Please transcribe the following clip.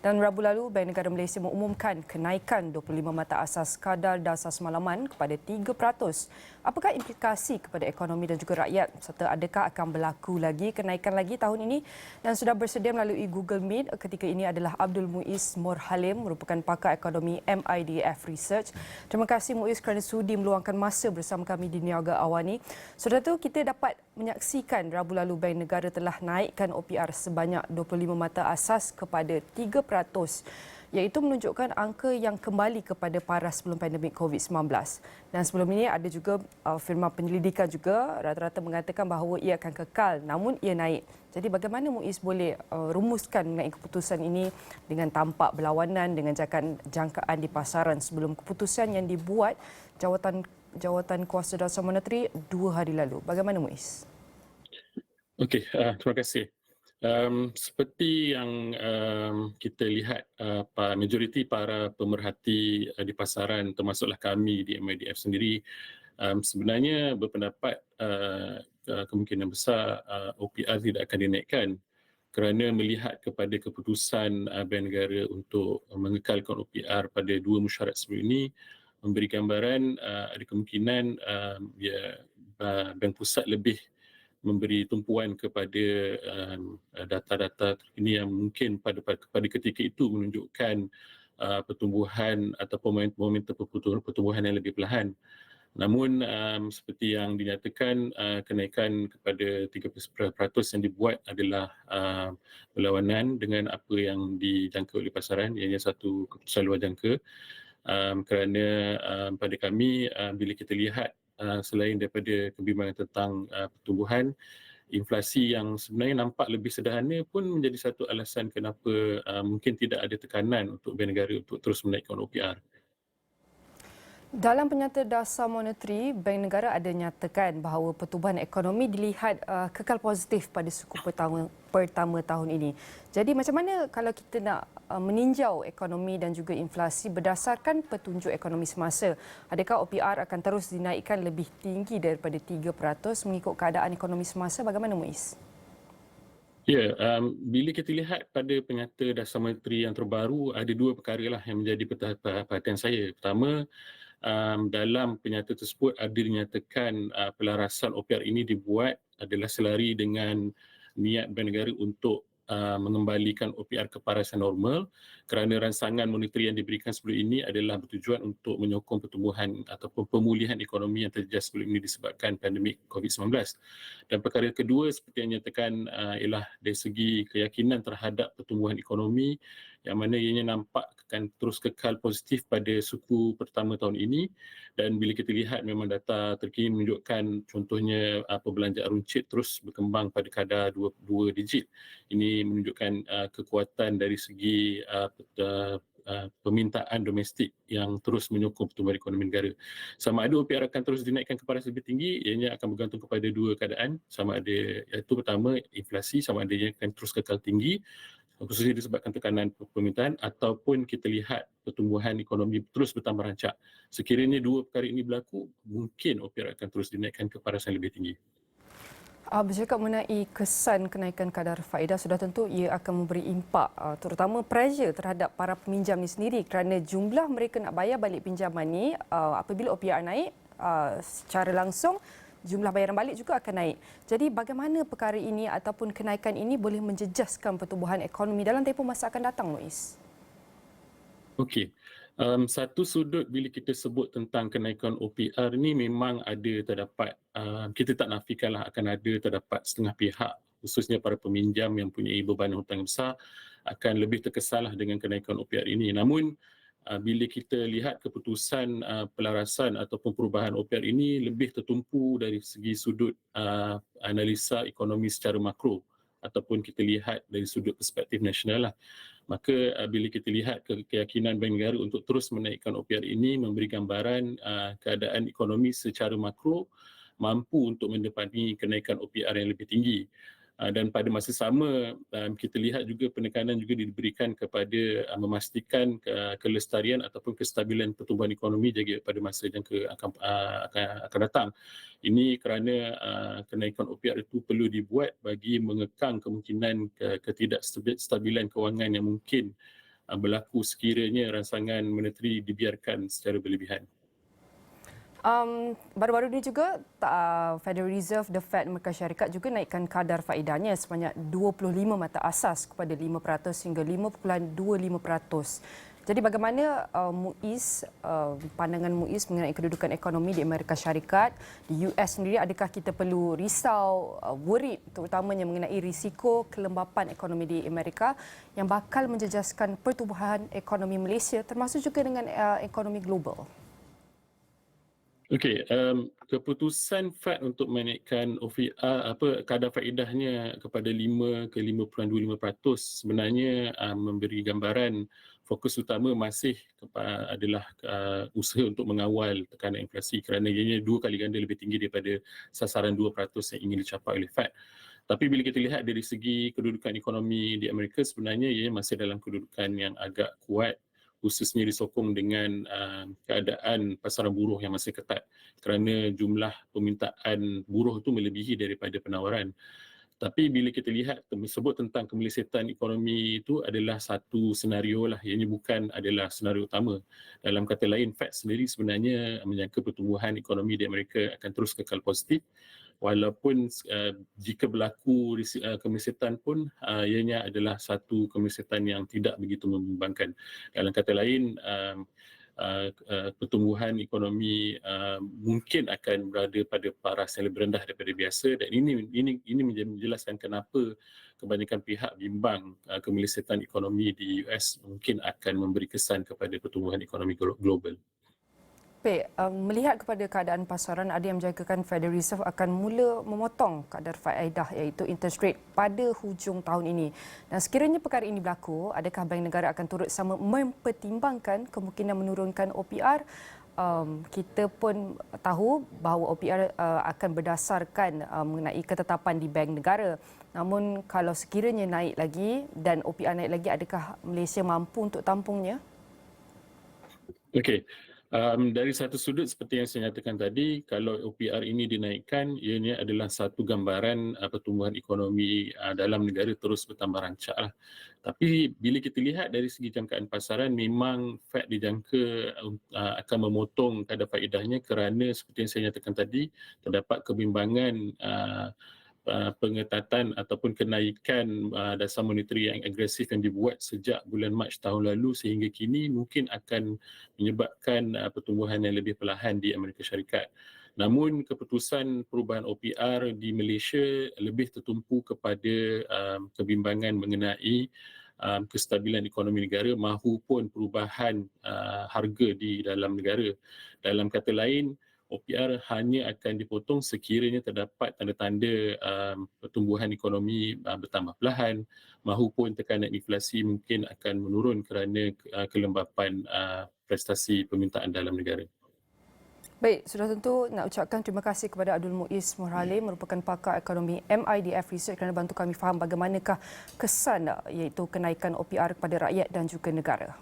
Dan Rabu lalu, Bank Negara Malaysia mengumumkan kenaikan 25 mata asas kadar dasar semalaman kepada 3%. Apakah implikasi kepada ekonomi dan juga rakyat serta adakah akan berlaku lagi kenaikan lagi tahun ini? Dan sudah bersedia melalui Google Meet ketika ini adalah Abdul Muiz Morhalim, merupakan pakar ekonomi MIDF Research. Terima kasih Muiz kerana sudi meluangkan masa bersama kami di Niaga Awani. Sudah tu kita dapat menyaksikan Rabu lalu Bank Negara telah naikkan OPR sebanyak 25 mata asas kepada 3%, iaitu menunjukkan angka yang kembali kepada paras sebelum pandemik COVID-19. Dan sebelum ini ada juga firma penyelidikan juga rata-rata mengatakan bahawa ia akan kekal namun ia naik. Jadi bagaimana Muiz boleh rumuskan mengenai keputusan ini dengan tampak berlawanan dengan jangkaan di pasaran sebelum keputusan yang dibuat jawatan kuasa dasar moneteri 2 hari lalu. Bagaimana Muiz? Okey, terima kasih. Seperti yang kita lihat, majoriti para pemerhati di pasaran termasuklah kami di MIDF sendiri sebenarnya berpendapat kemungkinan besar OPR tidak akan dinaikkan kerana melihat kepada keputusan Bank Negara untuk mengekalkan OPR pada dua musyarat sebelum ini memberi gambaran ada kemungkinan Bank Pusat lebih memberi tumpuan kepada data-data terkini yang mungkin pada ketika itu menunjukkan pertumbuhan ataupun momentum pertumbuhan yang lebih perlahan. Namun seperti yang dinyatakan kenaikan kepada 3% yang dibuat adalah berlawanan dengan apa yang dijangka oleh pasaran, ianya satu keputusan luar jangka. Kerana pada kami bila kita lihat selain daripada kebimbangan tentang pertumbuhan, inflasi yang sebenarnya nampak lebih sederhana pun menjadi satu alasan kenapa mungkin tidak ada tekanan untuk Bank Negara untuk terus menaikkan OPR. Dalam penyata dasar moneteri, Bank Negara ada nyatakan bahawa pertumbuhan ekonomi dilihat kekal positif pada suku pertama tahun ini. Jadi macam mana kalau kita nak meninjau ekonomi dan juga inflasi berdasarkan petunjuk ekonomi semasa? Adakah OPR akan terus dinaikkan lebih tinggi daripada 3% mengikut keadaan ekonomi semasa? Bagaimana Muiz? Ya, bila kita lihat pada penyata dasar moneteri yang terbaru, ada dua perkara lah yang menjadi perhatian saya. Pertama, dalam penyata tersebut ada dinyatakan pelarasan OPR ini dibuat adalah selari dengan niat Bank Negara untuk mengembalikan OPR ke parasan normal kerana rangsangan moneteri yang diberikan sebelum ini adalah bertujuan untuk menyokong pertumbuhan ataupun pemulihan ekonomi yang terjejas sebelum ini disebabkan pandemik COVID-19. Dan perkara kedua seperti yang dinyatakan ialah dari segi keyakinan terhadap pertumbuhan ekonomi yang mana ianya nampak akan terus kekal positif pada suku pertama tahun ini. Dan bila kita lihat memang data terkini menunjukkan contohnya perbelanjaan runcit terus berkembang pada kadar 2 digit. Ini menunjukkan kekuatan dari segi permintaan domestik yang terus menyokong pertumbuhan ekonomi negara. Sama ada OPR akan terus dinaikkan ke paras lebih tinggi, ianya akan bergantung kepada dua keadaan. Sama ada, iaitu pertama inflasi, sama ada ia akan terus kekal tinggi khususnya disebabkan tekanan permintaan ataupun kita lihat pertumbuhan ekonomi terus bertambah rancak. Sekiranya dua perkara ini berlaku, mungkin OPR akan terus dinaikkan ke paras yang lebih tinggi. Bercakap mengenai kesan kenaikan kadar faedah, sudah tentu ia akan memberi impak terutama pressure terhadap para peminjam ini sendiri kerana jumlah mereka nak bayar balik pinjaman ni apabila OPR naik secara langsung jumlah bayaran balik juga akan naik. Jadi bagaimana perkara ini ataupun kenaikan ini boleh menjejaskan pertumbuhan ekonomi dalam tempoh masa akan datang, Muiz? Okey. Satu sudut bila kita sebut tentang kenaikan OPR ni memang ada terdapat, kita tak nafikanlah akan ada terdapat setengah pihak khususnya para peminjam yang mempunyai beban hutang yang besar akan lebih terkesanlah dengan kenaikan OPR ini. Namun bila kita lihat keputusan pelarasan ataupun perubahan OPR ini lebih tertumpu dari segi sudut analisa ekonomi secara makro ataupun kita lihat dari sudut perspektif nasional lah. Maka bila kita lihat keyakinan Bank Negara untuk terus menaikkan OPR ini memberi gambaran keadaan ekonomi secara makro mampu untuk mendepani kenaikan OPR yang lebih tinggi. Dan pada masa sama kita lihat juga penekanan juga diberikan kepada memastikan kelestarian ataupun kestabilan pertumbuhan ekonomi juga pada masa jangka akan datang. Ini kerana kenaikan OPR itu perlu dibuat bagi mengekang kemungkinan ketidakstabilan kewangan yang mungkin berlaku sekiranya rangsangan monetary dibiarkan secara berlebihan. Baru-baru ini juga Federal Reserve, The Fed, Amerika Syarikat juga naikkan kadar faedahnya sebanyak 25 mata asas kepada 5% hingga 5.25%. Jadi bagaimana pandangan MUIS mengenai kedudukan ekonomi di Amerika Syarikat, di US sendiri, adakah kita perlu risau, worried terutamanya mengenai risiko kelembapan ekonomi di Amerika yang bakal menjejaskan pertumbuhan ekonomi Malaysia termasuk juga dengan ekonomi global? Okey, keputusan Fed untuk menaikkan OFR kadar faedahnya kepada 5 ke 5.25% sebenarnya memberi gambaran fokus utama masih adalah usaha untuk mengawal tekanan inflasi kerana ianya 2 kali ganda lebih tinggi daripada sasaran 2% yang ingin dicapai oleh Fed. Tapi bila kita lihat dari segi kedudukan ekonomi di Amerika, sebenarnya ia masih dalam kedudukan yang agak kuat, khususnya disokong dengan keadaan pasaran buruh yang masih ketat kerana jumlah permintaan buruh itu melebihi daripada penawaran. Tapi bila kita lihat sebut tentang kemelesetan ekonomi itu adalah satu senario lah, ianya bukan adalah senario utama. Dalam kata lain, Fed sendiri sebenarnya menyangka pertumbuhan ekonomi di Amerika akan terus kekal positif walaupun jika berlaku kemelesetan pun ianya adalah satu kemelesetan yang tidak begitu membimbangkan. Dalam kata lain, pertumbuhan ekonomi mungkin akan berada pada paras yang lebih rendah daripada biasa dan ini menjelaskan kenapa kebanyakan pihak bimbang kemelesetan ekonomi di US mungkin akan memberi kesan kepada pertumbuhan ekonomi global. Baik, melihat kepada keadaan pasaran, ada yang menjangkakan Federal Reserve akan mula memotong kadar faedah iaitu interest rate pada hujung tahun ini. Dan sekiranya perkara ini berlaku, adakah Bank Negara akan turut sama mempertimbangkan kemungkinan menurunkan OPR? Kita pun tahu bahawa OPR akan berdasarkan mengenai ketetapan di Bank Negara. Namun kalau sekiranya naik lagi dan OPR naik lagi, adakah Malaysia mampu untuk tampungnya? Okey. Dari satu sudut seperti yang saya nyatakan tadi, kalau OPR ini dinaikkan, ianya adalah satu gambaran pertumbuhan ekonomi dalam negara terus bertambah rancak lah. Tapi bila kita lihat dari segi jangkaan pasaran, memang Fed dijangka akan memotong kadar faedahnya kerana seperti yang saya nyatakan tadi, terdapat kebimbangan pengetatan ataupun kenaikan dasar monetary yang agresif yang dibuat sejak bulan Mac tahun lalu sehingga kini mungkin akan menyebabkan pertumbuhan yang lebih perlahan di Amerika Syarikat. Namun keputusan perubahan OPR di Malaysia lebih tertumpu kepada kebimbangan mengenai kestabilan ekonomi negara mahupun perubahan harga di dalam negara. Dalam kata lain, OPR hanya akan dipotong sekiranya terdapat tanda-tanda pertumbuhan ekonomi bertambah perlahan mahupun tekanan inflasi mungkin akan menurun kerana kelembapan prestasi permintaan dalam negara. Baik, sudah tentu nak ucapkan terima kasih kepada Abdul Muiz Moorhaleh merupakan pakar ekonomi MIDF Research kerana bantu kami faham bagaimanakah kesan iaitu kenaikan OPR kepada rakyat dan juga negara.